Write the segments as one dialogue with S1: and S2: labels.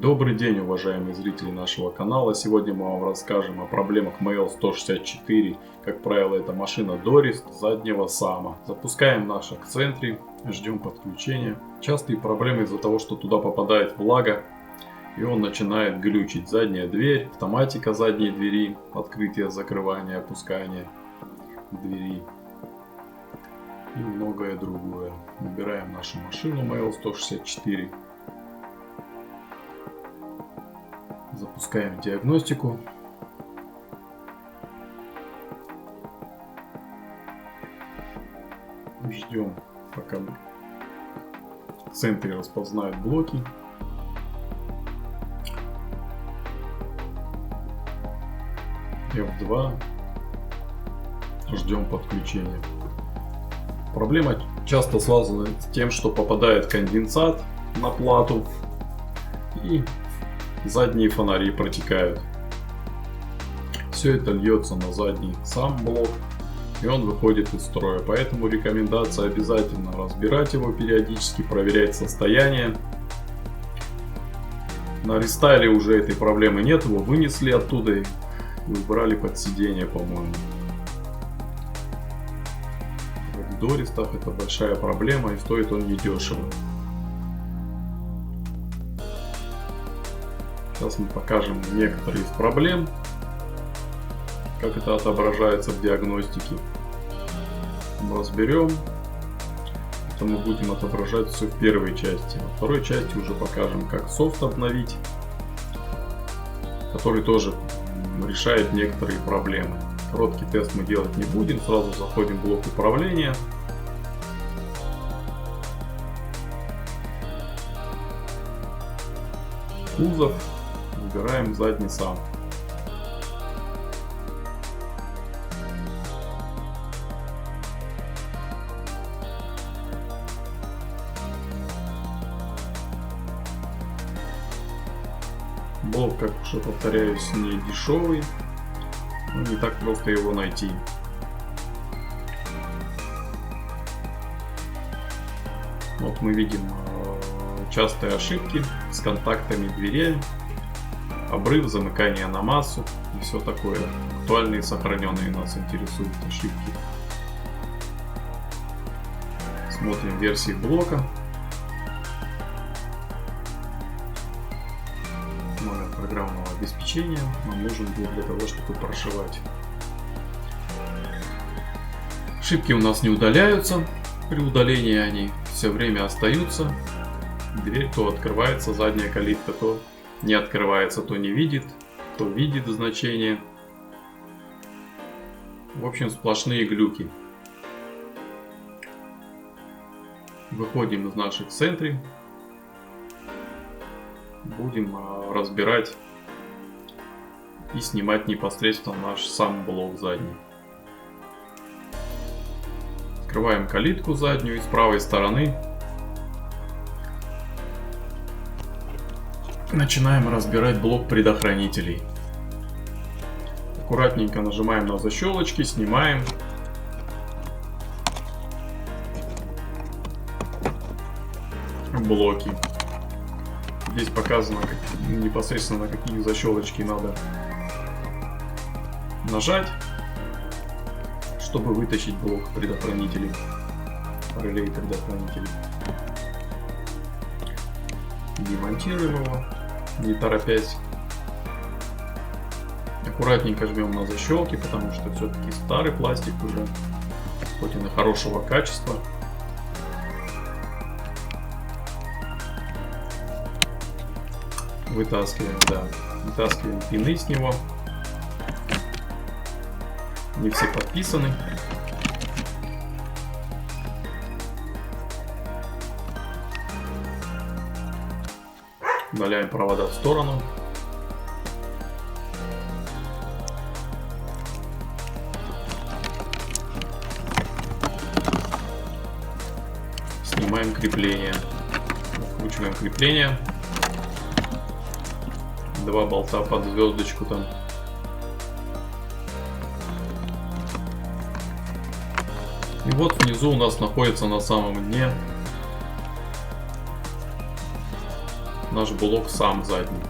S1: Добрый день, уважаемые зрители нашего канала. Сегодня мы вам расскажем о проблемах ML164. Как правило, это машина Дорис заднего сама. Запускаем наш Акцентрик, ждем подключения. Частые проблемы из-за того, что туда попадает влага, и он начинает глючить. Задняя дверь, автоматика задней двери, открытие, закрывание, опускание двери и многое другое. Выбираем нашу машину ML164. Запускаем диагностику. Ждем, пока в центре распознают блоки. F2. Ждем подключения. Проблема часто связана с тем, что попадает конденсат на плату и задние фонари протекают. Все это льется на задний сам блок, и он выходит из строя. Поэтому рекомендация обязательно разбирать его периодически, проверять состояние. На рестайле уже этой проблемы нет, его вынесли оттуда и убрали под сиденье, по-моему. В Дористах это большая проблема, и стоит он недешево. Сейчас мы покажем некоторые из проблем, как это отображается в диагностике. Мы разберем. Это мы будем отображать все в первой части. Во второй части уже покажем, как софт обновить, который тоже решает некоторые проблемы. Короткий тест мы делать не будем, сразу заходим в блок управления. Кузов. Выбираем задний сам. Блок, как уже повторяюсь, не дешевый, но не так просто его найти. Вот мы видим частые ошибки с контактами дверей, обрыв, замыкание на массу и все такое. Актуальные сохраненные нас интересуют ошибки. Смотрим версии блока. Номер программного обеспечения нам нужен будет для того, чтобы прошивать. Ошибки у нас не удаляются. При удалении они все время остаются. Дверь то открывается, задняя калитка то не открывается, то не видит, то видит значение. В общем, сплошные глюки. Выходим из наших центров. Будем разбирать и снимать непосредственно наш сам блок задний. Открываем калитку заднюю и с правой стороны начинаем разбирать блок предохранителей. Аккуратненько нажимаем на защелочки, снимаем. Блоки. Здесь показано непосредственно, на какие защелочки надо нажать, чтобы вытащить блок предохранителей, релей предохранителей. Демонтируем его, не торопясь. Аккуратненько жмем на защелки, потому что все-таки старый пластик уже, хоть и на хорошего качества. Вытаскиваем, вытаскиваем пины с него. Не все подписаны. Удаляем провода в сторону. Снимаем крепление. Вкручиваем крепление. Два болта под звездочку там. И вот внизу у нас находится на самом дне наш блок сам задний.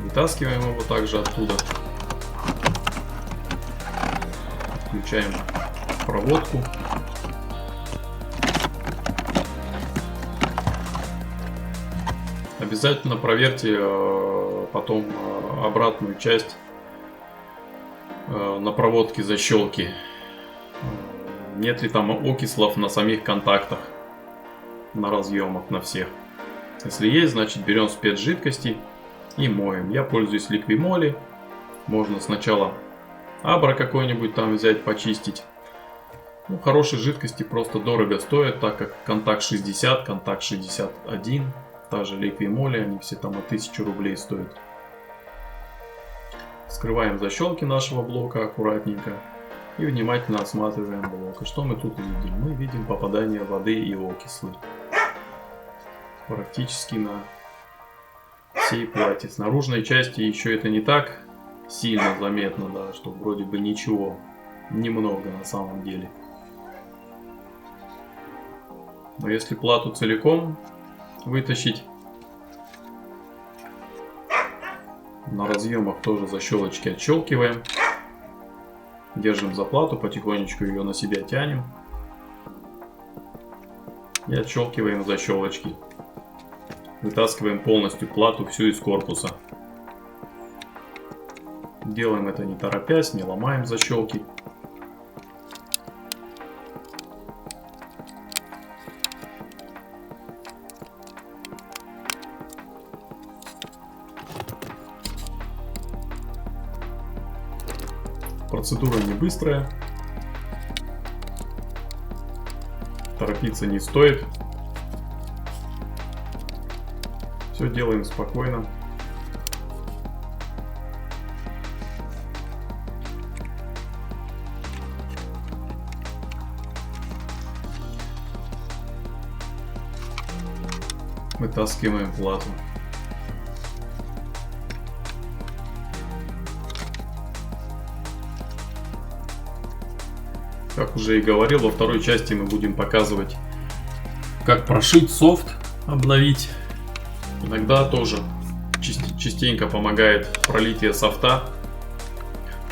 S1: Вытаскиваем его также оттуда. Включаем проводку. Обязательно проверьте потом обратную часть на проводке защелки. Нет ли там окислов на самих контактах, на разъемах, на всех. Если есть, значит берем спецжидкости и моем. Я пользуюсь Liqui-Moly. Можно сначала Абра какой-нибудь там взять, почистить. Ну, хорошие жидкости просто дорого стоят, так как контакт 60, контакт 61, та же Liqui-Moly, они все там от 1000 рублей стоят. Вскрываем защелки нашего блока аккуратненько и внимательно осматриваем блок. И что мы тут видим? Мы видим попадание воды и окислы практически на всей плате. С наружной части еще это не так сильно заметно, да, что вроде бы ничего, немного на самом деле. Но если плату целиком вытащить, на разъемах тоже защелочки отщелкиваем. Держим за плату, потихонечку ее на себя тянем. И отщелкиваем защелочки. Вытаскиваем полностью плату всю из корпуса. Делаем это не торопясь, не ломаем защелки. Процедура не быстрая. Торопиться не стоит. Все делаем спокойно. Вытаскиваем плату. Как уже и говорил, во второй части мы будем показывать, как прошить софт, обновить. Иногда тоже частенько помогает пролитие софта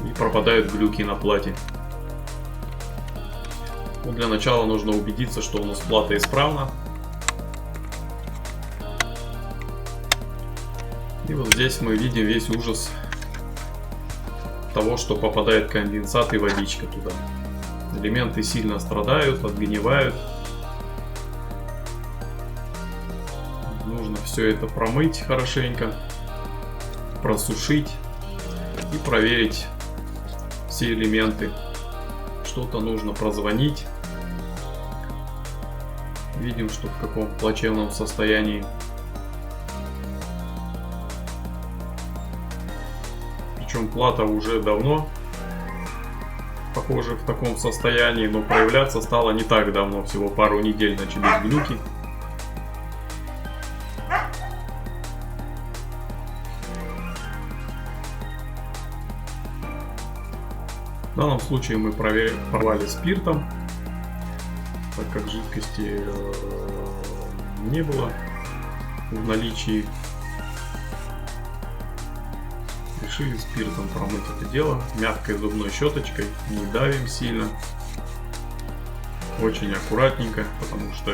S1: и пропадают глюки на плате. Но для начала нужно убедиться, что у нас плата исправна. И вот здесь мы видим весь ужас того, что попадает конденсат и водичка туда. Элементы сильно страдают, отгнивают. Нужно все это промыть хорошенько, просушить и проверить все элементы. Что-то нужно прозвонить. Видим, что в каком плачевном состоянии. Причем плата уже давно, похоже, в таком состоянии, но проявляться стало не так давно, всего пару недель начались глюки. В данном случае мы порвали спиртом, так как жидкости не было в наличии. Решили спиртом промыть это дело мягкой зубной щеточкой, не давим сильно, очень аккуратненько, потому что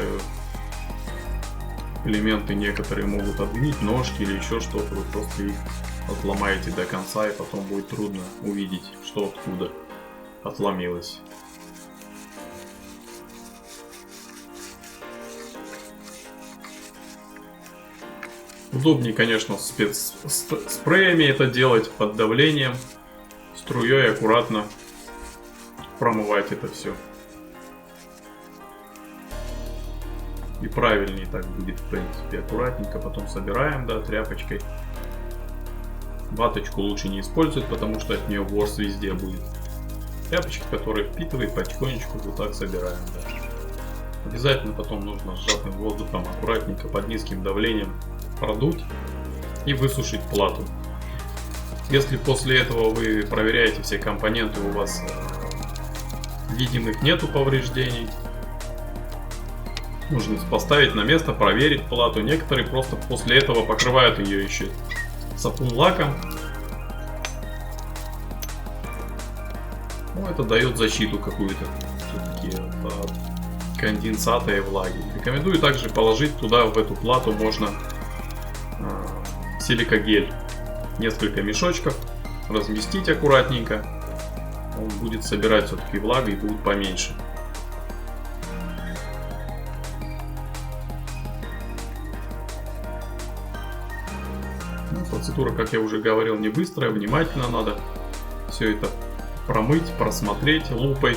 S1: элементы некоторые могут отбить, ножки или еще что-то, вы просто их отломаете до конца, и потом будет трудно увидеть, что откуда отломилось. Удобнее, конечно, спецспреями это делать, под давлением, струей аккуратно промывать это все. И правильнее так будет, в принципе, аккуратненько потом собираем, да, тряпочкой. Ваточку лучше не использовать, потому что от нее ворс везде будет. Тряпочка, которая впитывает, потихонечку вот так собираем, да. Обязательно потом нужно сжатым воздухом аккуратненько под низким давлением продуть и высушить плату. Если после этого вы проверяете все компоненты, у вас видимых нету повреждений, Нужно поставить на место, проверить плату. Некоторые просто после этого покрывают ее еще сапун лаком. Ну, это дает защиту какую-то все-таки от конденсата и влаги. Рекомендую также положить туда, в эту плату, можно силикагель. Несколько мешочков разместить аккуратненько. Он будет собирать все-таки влагу и будет поменьше. Ну, процедура, как я уже говорил, не быстрая, внимательно надо все это промыть, просмотреть лупой.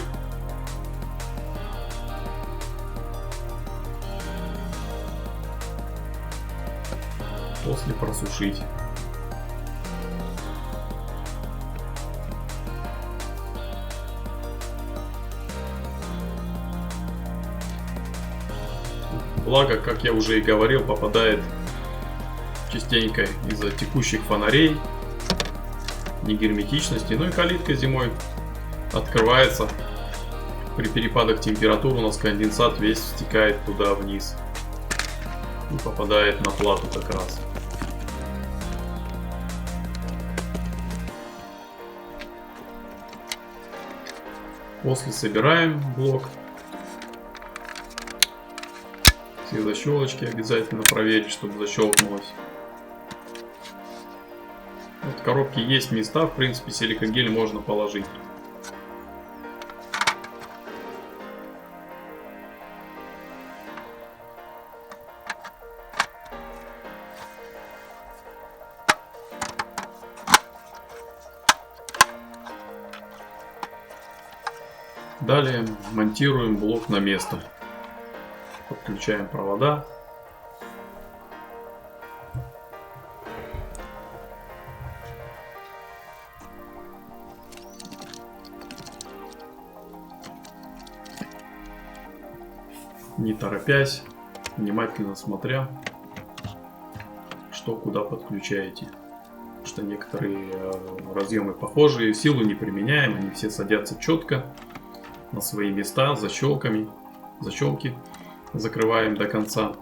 S1: После просушить. Влага, как я уже и говорил, попадает частенько из-за текущих фонарей, негерметичности. Ну и калитка зимой открывается. При перепадах температур у нас конденсат весь стекает туда вниз и попадает на плату как раз. После собираем блок. Все защелочки обязательно проверить, чтобы защелкнулось. Вот в коробке есть места, в принципе, силикагель можно положить. Далее монтируем блок на место. Подключаем провода. Не торопясь, внимательно смотря, что куда подключаете. Потому что некоторые разъемы похожие, силу не применяем, они все садятся четко на свои места, защелками. Защелки закрываем до конца.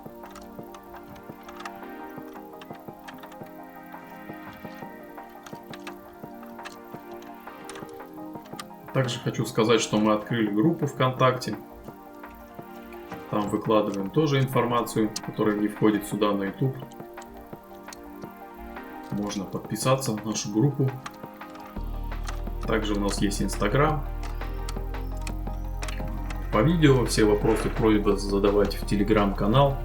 S1: Также хочу сказать, что мы открыли группу ВКонтакте. Там выкладываем тоже информацию, которая не входит сюда на YouTube. Можно подписаться на нашу группу. Также у нас есть Instagram. По видео все вопросы просьба задавать в Telegram-канал.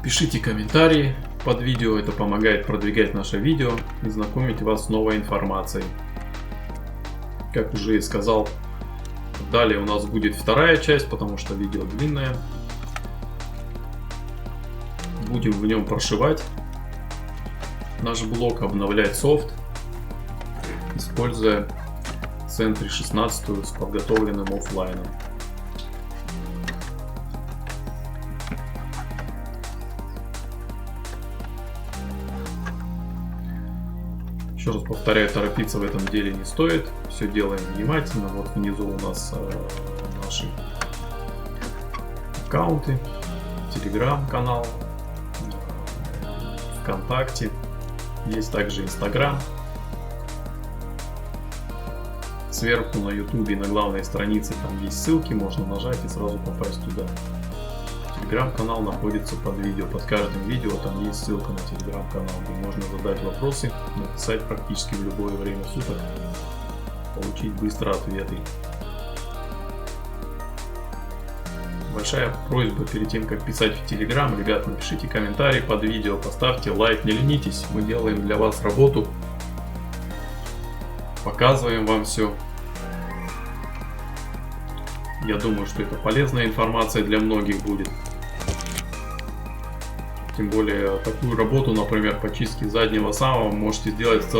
S1: Пишите комментарии под видео, это помогает продвигать наше видео и знакомить вас с новой информацией. Как уже и сказал, далее у нас будет вторая часть, потому что видео длинное. Будем в нем прошивать наш блок, обновлять софт, используя Sentry 16 с подготовленным оффлайном. Еще раз повторяю, торопиться в этом деле не стоит. Все делаем внимательно. Вот внизу у нас наши аккаунты, Telegram-канал, ВКонтакте. Есть также Instagram. Сверху на YouTube на главной странице там есть ссылки, можно нажать и сразу попасть туда. Телеграм-канал находится под видео, под каждым видео там есть ссылка на телеграм-канал, где можно задать вопросы, написать практически в любое время суток, получить быстро ответы. Большая просьба перед тем, как писать в Телеграм, ребят, напишите комментарий под видео, поставьте лайк, не ленитесь, мы делаем для вас работу, показываем вам все. Я думаю, что это полезная информация для многих будет. Тем более, такую работу, например, по чистке заднего сама, вы можете сделать в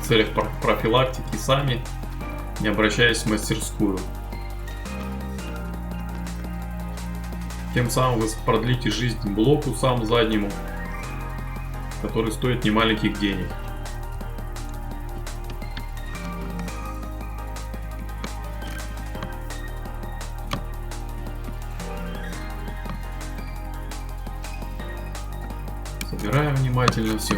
S1: целях профилактики сами, не обращаясь в мастерскую. Тем самым вы продлите жизнь блоку самому заднему, который стоит немаленьких денег. Разбираем внимательно все.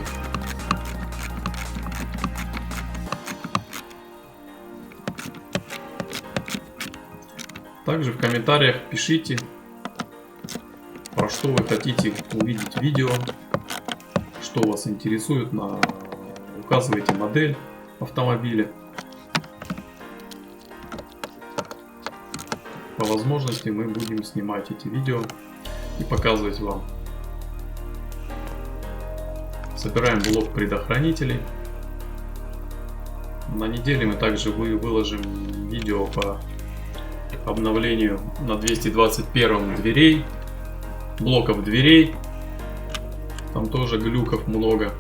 S1: Также в комментариях пишите, про что вы хотите увидеть видео, что вас интересует, указывайте модель автомобиля. По возможности мы будем снимать эти видео и показывать вам. Собираем блок предохранителей. На неделе мы также выложим видео по обновлению на 221 дверей, блоков дверей. Там тоже глюков много.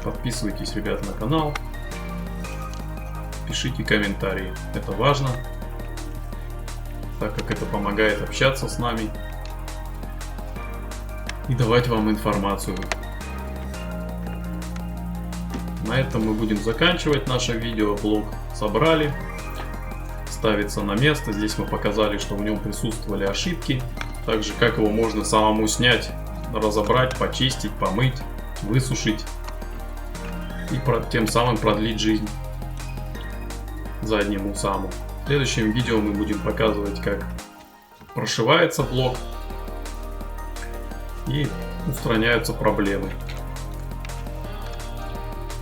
S1: Подписывайтесь, ребят, на канал. Пишите комментарии. Это важно, так как это помогает общаться с нами и давать вам информацию. На этом мы будем заканчивать наше видео. Блок собрали, ставится на место. Здесь мы показали, что в нем присутствовали ошибки. Также как его можно самому снять, разобрать, почистить, помыть, высушить и тем самым продлить жизнь заднему саму. В следующем видео мы будем показывать, как прошивается блок и устраняются проблемы.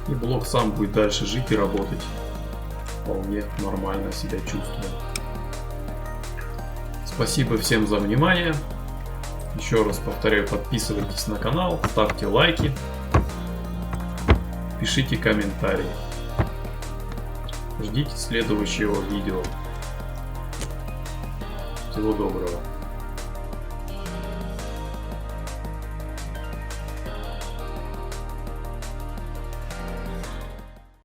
S1: И блок сам будет дальше жить и работать. Вполне нормально себя чувствует. Спасибо всем за внимание. Еще раз повторяю, подписывайтесь на канал, ставьте лайки, пишите комментарии. Ждите следующего видео. Всего доброго.